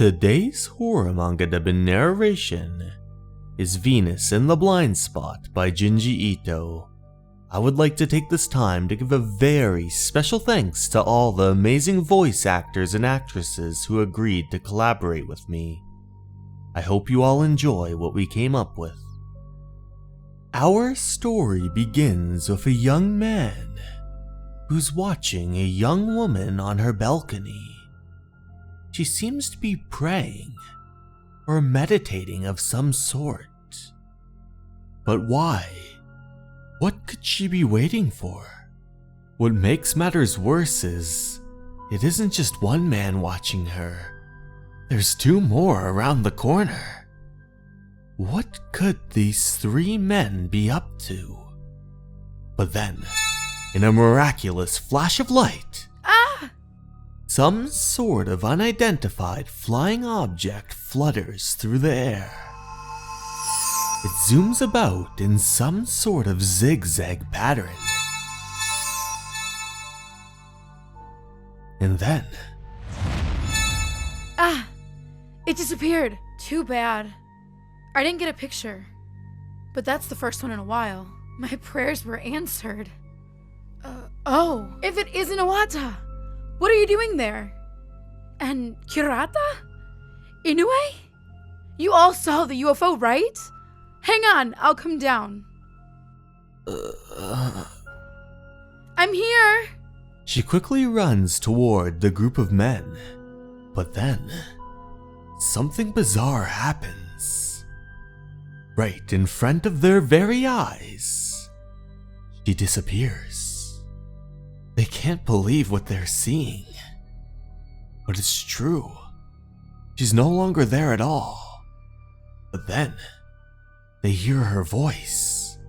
Today's horror manga dubbed narration is Venus in the Blind Spot by Junji Ito. I would like to take this time to give a very special thanks to all the amazing voice actors and actresses who agreed to collaborate with me. I hope you all enjoy what we came up with. Our story begins with a young man who's watching a young woman on her balcony. She seems to be praying or meditating of some sort. But why? What could she be waiting for? What makes matters worse is, it isn't just one man watching her. There's two more around the corner. What could these three men be up to? But then, in a miraculous flash of light, some sort of unidentified flying object flutters through the air. It zooms about in some sort of zigzag pattern. And then... it disappeared. Too bad. I didn't get a picture. But that's the first one in a while. My prayers were answered. If it isn't Iwata! What are you doing there? And Kirata? Inoue? You all saw the UFO, right? Hang on, I'll come down. I'm here! She quickly runs toward the group of men. But then, something bizarre happens. Right in front of their very eyes, she disappears. They can't believe what they're seeing. But it's true. She's no longer there at all. But then, they hear her voice.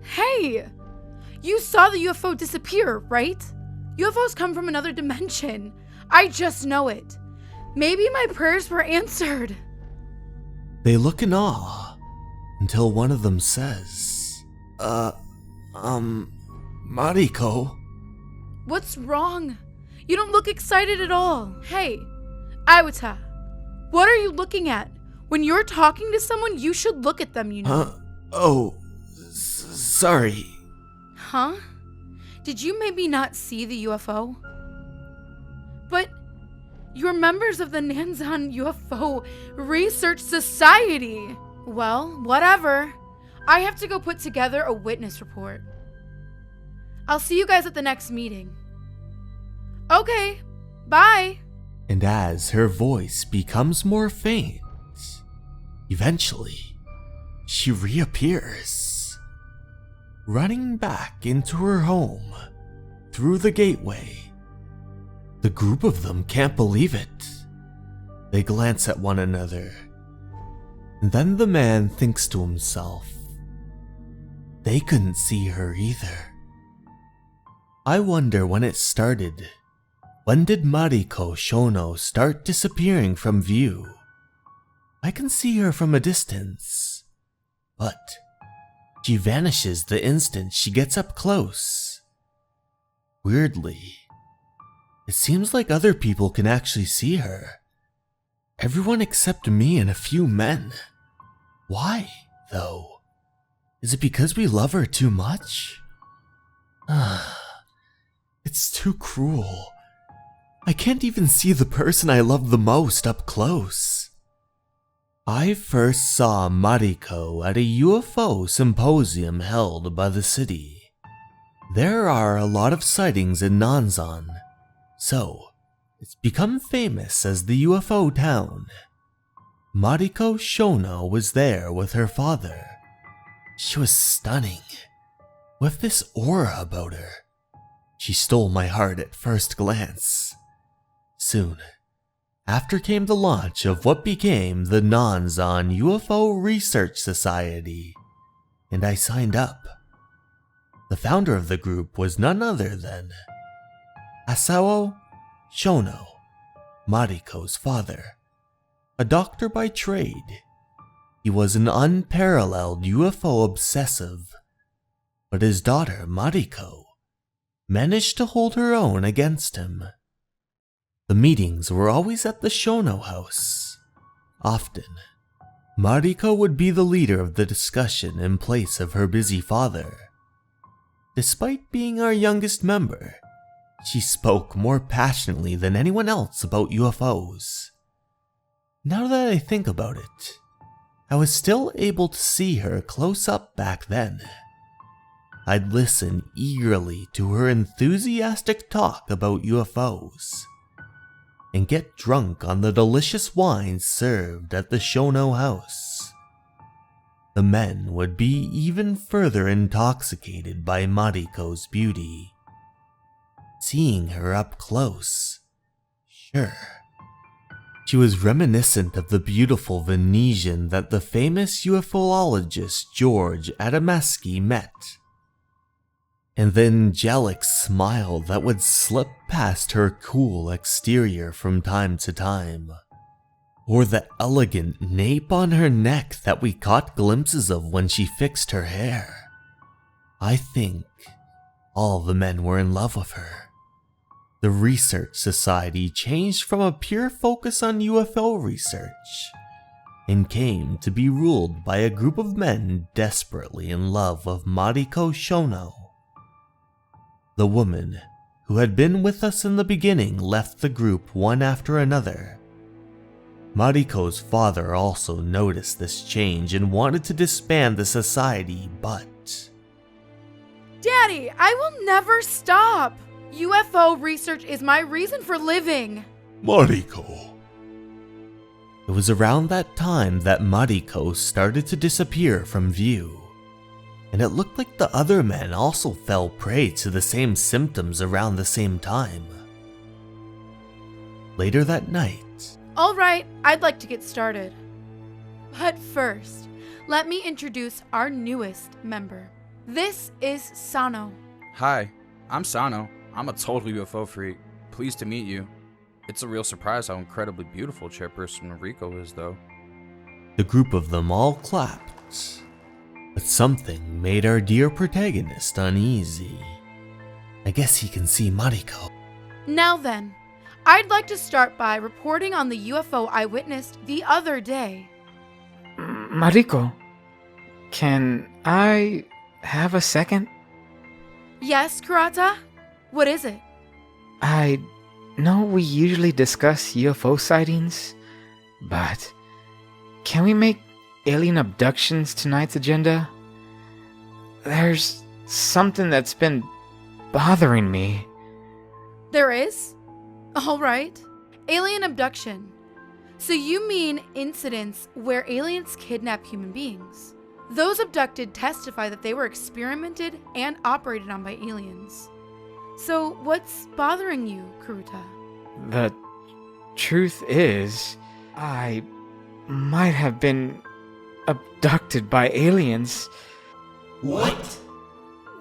Hey! You saw the UFO disappear, right? UFOs come from another dimension. I just know it. Maybe my prayers were answered. They look in awe until one of them says, Mariko. What's wrong? You don't look excited at all. Hey, Iwata, what are you looking at? When you're talking to someone, you should look at them, you know. Sorry. Huh? Did you maybe not see the UFO? But you're members of the Nanzan UFO Research Society. Well, whatever. I have to go put together a witness report. I'll see you guys at the next meeting. Okay, bye. And as her voice becomes more faint, eventually, she reappears, running back into her home through the gateway. The group of them can't believe it. They glance at one another, and then the man thinks to himself, they couldn't see her either. I wonder when it started. When did Mariko Shono start disappearing from view? I can see her from a distance, but she vanishes the instant she gets up close. Weirdly, it seems like other people can actually see her. Everyone except me and a few men. Why, though? Is it because we love her too much? It's too cruel. I can't even see the person I love the most up close. I first saw Mariko at a UFO symposium held by the city. There are a lot of sightings in Nanzan, so it's become famous as the UFO town. Mariko Shono was there with her father. She was stunning, with this aura about her. She stole my heart at first glance. Soon after came the launch of what became the Nanzan UFO Research Society, and I signed up. The founder of the group was none other than Asao Shono, Mariko's father. A doctor by trade, he was an unparalleled UFO obsessive, but his daughter Mariko managed to hold her own against him. The meetings were always at the Shono house. Often, Mariko would be the leader of the discussion in place of her busy father. Despite being our youngest member, she spoke more passionately than anyone else about UFOs. Now that I think about it, I was still able to see her close up back then. I'd listen eagerly to her enthusiastic talk about UFOs, and get drunk on the delicious wines served at the Shono house. The men would be even further intoxicated by Mariko's beauty. Seeing her up close, sure, she was reminiscent of the beautiful Venetian that the famous ufologist George Adamski met. And the angelic smile that would slip past her cool exterior from time to time. Or the elegant nape on her neck that we caught glimpses of when she fixed her hair. I think all the men were in love with her. The research society changed from a pure focus on UFO research and came to be ruled by a group of men desperately in love with Mariko Shono. The woman who had been with us in the beginning left the group one after another. Mariko's father also noticed this change and wanted to disband the society, but... Daddy, I will never stop! UFO research is my reason for living. Mariko. It was around that time that Mariko started to disappear from view. And it looked like the other men also fell prey to the same symptoms around the same time. Later that night... Alright, I'd like to get started. But first, let me introduce our newest member. This is Sano. Hi, I'm Sano. I'm a total UFO freak. Pleased to meet you. It's a real surprise how incredibly beautiful Chairperson Noriko is, though. The group of them all clapped. But something made our dear protagonist uneasy. I guess he can see Mariko. Now then, I'd like to start by reporting on the UFO I witnessed the other day. Mariko, can I have a second? Yes, Kurata? What is it? I know we usually discuss UFO sightings, but can we make alien abductions tonight's agenda? There's something that's been bothering me. There is? Alright. Alien abduction. So you mean incidents where aliens kidnap human beings. Those abducted testify that they were experimented and operated on by aliens. So what's bothering you, Kuruta? The truth is, I might have been abducted by aliens. What?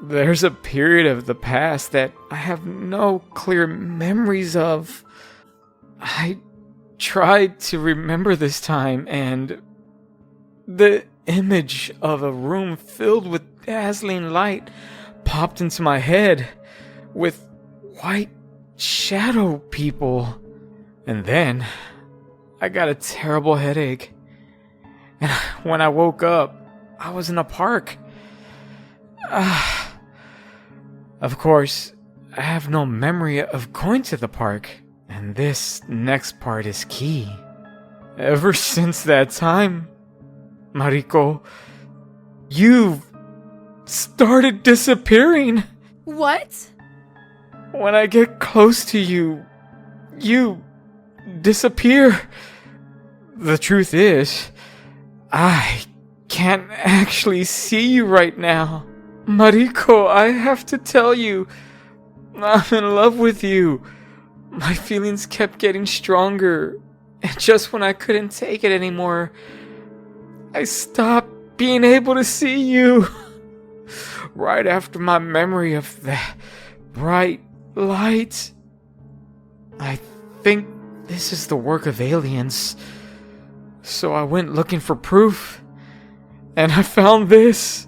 There's a period of the past that I have no clear memories of. I tried to remember this time, and the image of a room filled with dazzling light popped into my head with white shadow people. And then I got a terrible headache. And when I woke up, I was in a park. Of course, I have no memory of going to the park. And this next part is key. Ever since that time, Mariko, you've started disappearing. What? When I get close to you, you disappear. The truth is, I can't actually see you right now. Mariko, I have to tell you, I'm in love with you. My feelings kept getting stronger, and just when I couldn't take it anymore, I stopped being able to see you. Right after my memory of that bright light. I think this is the work of aliens. So I went looking for proof, and I found this.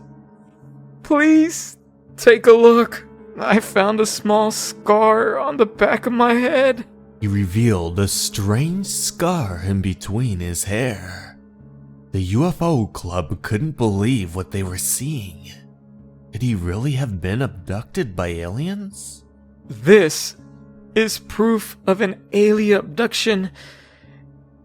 Please, take a look. I found a small scar on the back of my head. He revealed a strange scar in between his hair. The UFO club couldn't believe what they were seeing. Could he really have been abducted by aliens? This is proof of an alien abduction.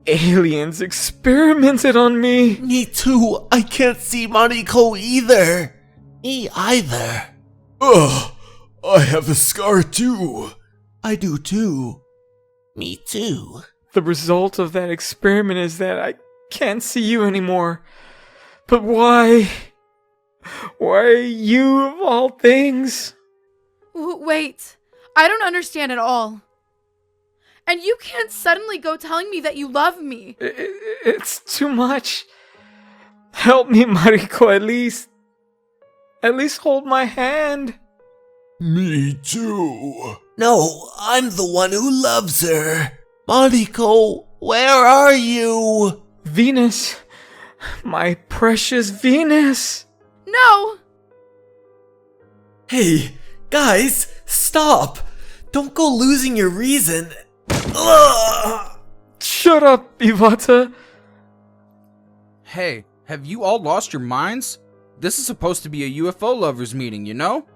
Aliens experimented on me. Me too. I can't see Mariko either. Me either. Ugh, I have a scar too. I do too. Me too. The result of that experiment is that I can't see you anymore. But why? Why you of all things? Wait, I don't understand at all. And you can't suddenly go telling me that you love me. It's too much. Help me, Mariko, at least. At least hold my hand. Me too. No, I'm the one who loves her. Mariko, where are you? Venus. My precious Venus. No! Hey, guys, stop. Don't go losing your reason. Ugh. Shut up, Iwata. Hey, have you all lost your minds? This is supposed to be a UFO lovers meeting, you know?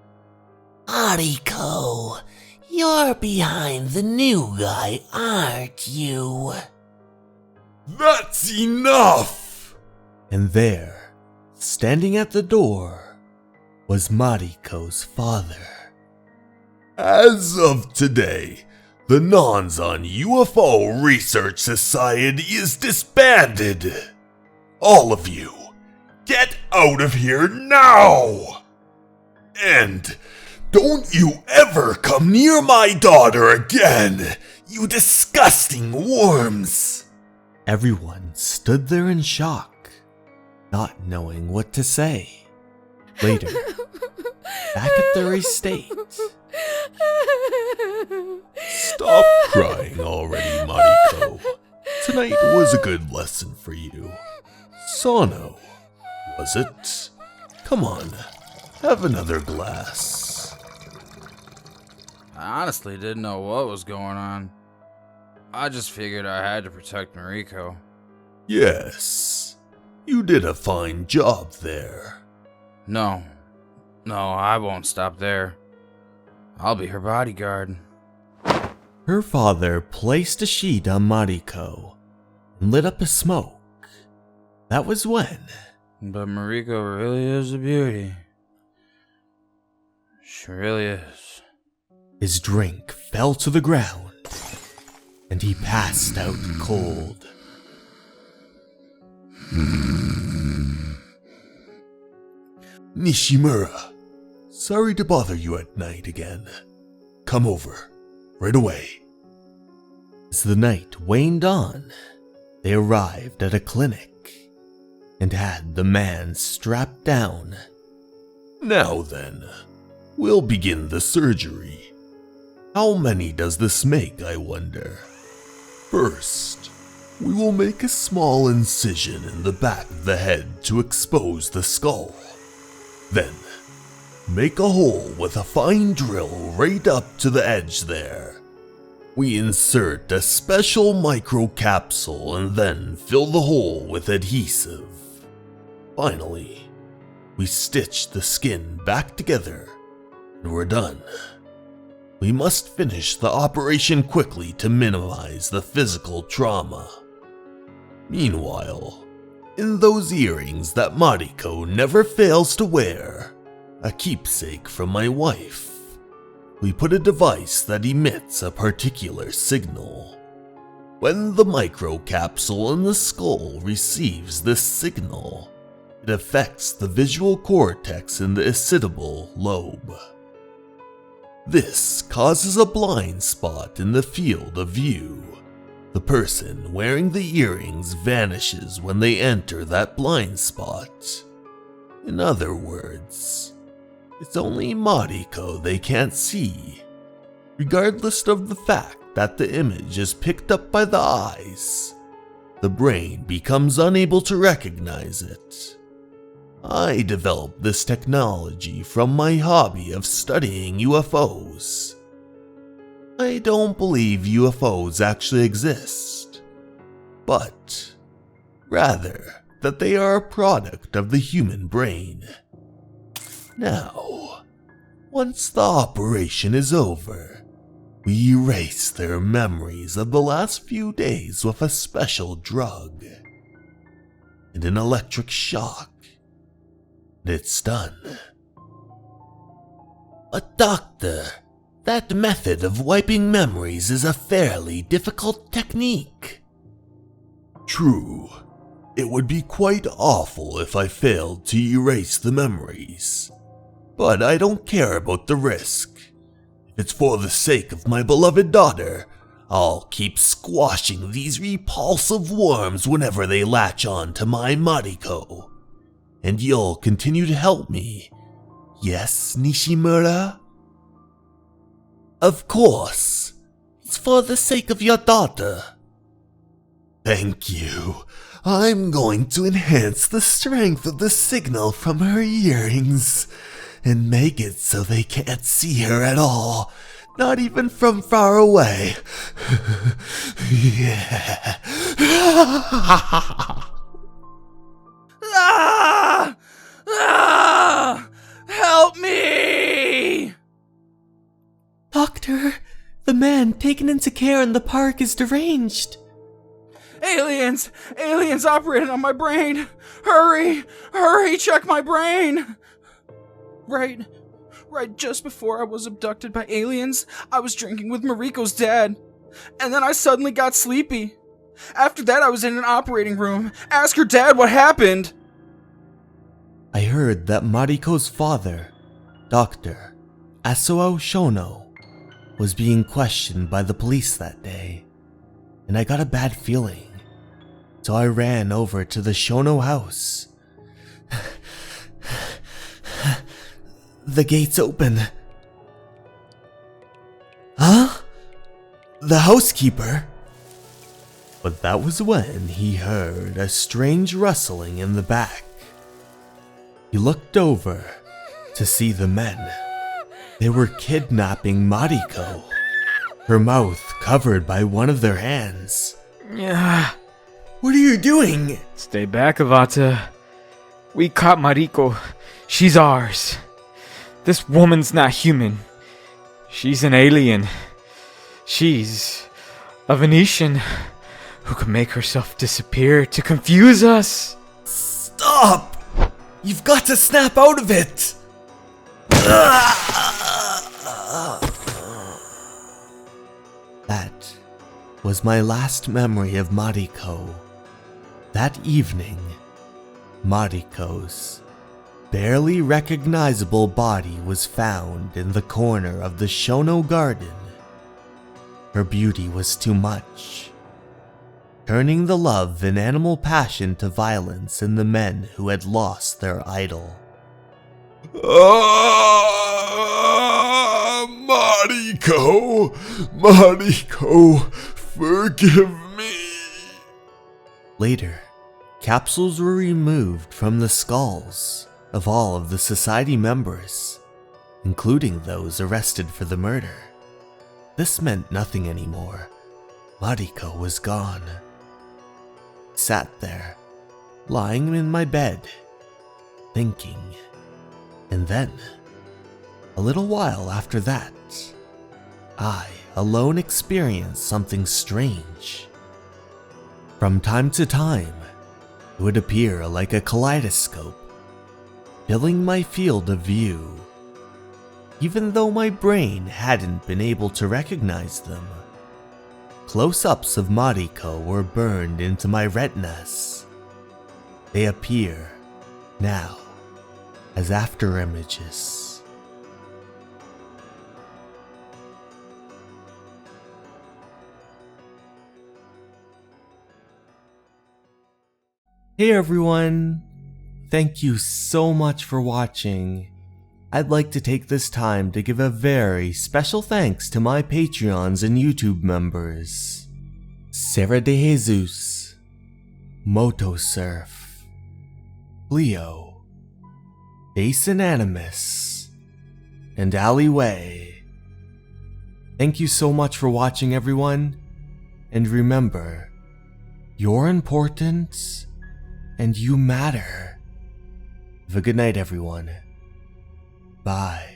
Mariko, you're behind the new guy, aren't you? That's enough! And there, standing at the door, was Mariko's father. As of today, the Nanzan UFO Research Society is disbanded. All of you, get out of here now! And don't you ever come near my daughter again, you disgusting worms! Everyone stood there in shock, not knowing what to say. Later, back at their estate. Stop crying already, Mariko. Tonight was a good lesson for you. Sano, was it? Come on, have another glass. I honestly didn't know what was going on. I just figured I had to protect Mariko. Yes, you did a fine job there. No, I won't stop there. I'll be her bodyguard. Her father placed a sheet on Mariko and lit up a smoke. That was when... But Mariko really is a beauty. She really is. his drink fell to the ground, and he passed out cold. Nishimura, sorry to bother you at night again. Come over, right away. As the night waned on, they arrived at a clinic and had the man strapped down. Now then, we'll begin the surgery. How many does this make, I wonder? First, we will make a small incision in the back of the head to expose the skull. Then, make a hole with a fine drill right up to the edge there. We insert a special microcapsule and then fill the hole with adhesive. Finally, we stitch the skin back together, and we're done. We must finish the operation quickly to minimize the physical trauma. Meanwhile, in those earrings that Mariko never fails to wear, a keepsake from my wife, we put a device that emits a particular signal. When the microcapsule in the skull receives this signal, it affects the visual cortex in the occipital lobe. This causes a blind spot in the field of view. The person wearing the earrings vanishes when they enter that blind spot. In other words, it's only Mariko they can't see, regardless of the fact that the image is picked up by the eyes. The brain becomes unable to recognize it. I developed this technology from my hobby of studying UFOs. I don't believe UFOs actually exist, but rather that they are a product of the human brain. Now, once the operation is over, we erase their memories of the last few days with a special drug and an electric shock. It's done. But doctor, that method of wiping memories is a fairly difficult technique. True. It would be quite awful if I failed to erase the memories. But I don't care about the risk. If it's for the sake of my beloved daughter, I'll keep squashing these repulsive worms whenever they latch on to my Mariko. And you'll continue to help me. Yes, Nishimura? Of course. It's for the sake of your daughter. Thank you. I'm going to enhance the strength of the signal from her earrings and make it so they can't see her at all, not even from far away. Yeah. Ah! Ah! Help me! Doctor, the man taken into care in the park is deranged. Aliens! Aliens operating on my brain! Hurry! Hurry, check my brain! Right just before I was abducted by aliens, I was drinking with Mariko's dad. And then I suddenly got sleepy. After that, I was in an operating room. Ask her dad what happened! I heard that Mariko's father, Dr. Asuo Shono, was being questioned by the police that day, and I got a bad feeling. So I ran over to the Shono house. The gate's open. Huh? The housekeeper? But that was when he heard a strange rustling in the back. He looked over to see the men. They were kidnapping Mariko, her mouth covered by one of their hands. Yeah. What are you doing? Stay back, Avata. We caught Mariko. She's ours. This woman's not human. She's an alien. She's a Venetian who can make herself disappear to confuse us. Stop! You've got to snap out of it! That was my last memory of Mariko. That evening, Mariko's barely recognizable body was found in the corner of the Shono garden. Her beauty was too much, turning the love and animal passion to violence in the men who had lost their idol. Mariko! Mariko, forgive me! Later, capsules were removed from the skulls of all of the society members, including those arrested for the murder. This meant nothing anymore. Mariko was gone. I sat there, lying in my bed, thinking. And then, a little while after that, I alone experienced something strange. From time to time, it would appear like a kaleidoscope, filling my field of view, even though my brain hadn't been able to recognize them. Close-ups of Mariko were burned into my retinas. They appear now as after images. Hey everyone! Thank you so much for watching. I'd like to take this time to give a very special thanks to my Patreons and YouTube members. Sarah De Jesus, Motosurf, Leo, Basin Animus, and Alleyway. Thank you so much for watching, everyone. And remember, you're important and you matter. Have a good night, everyone. Bye.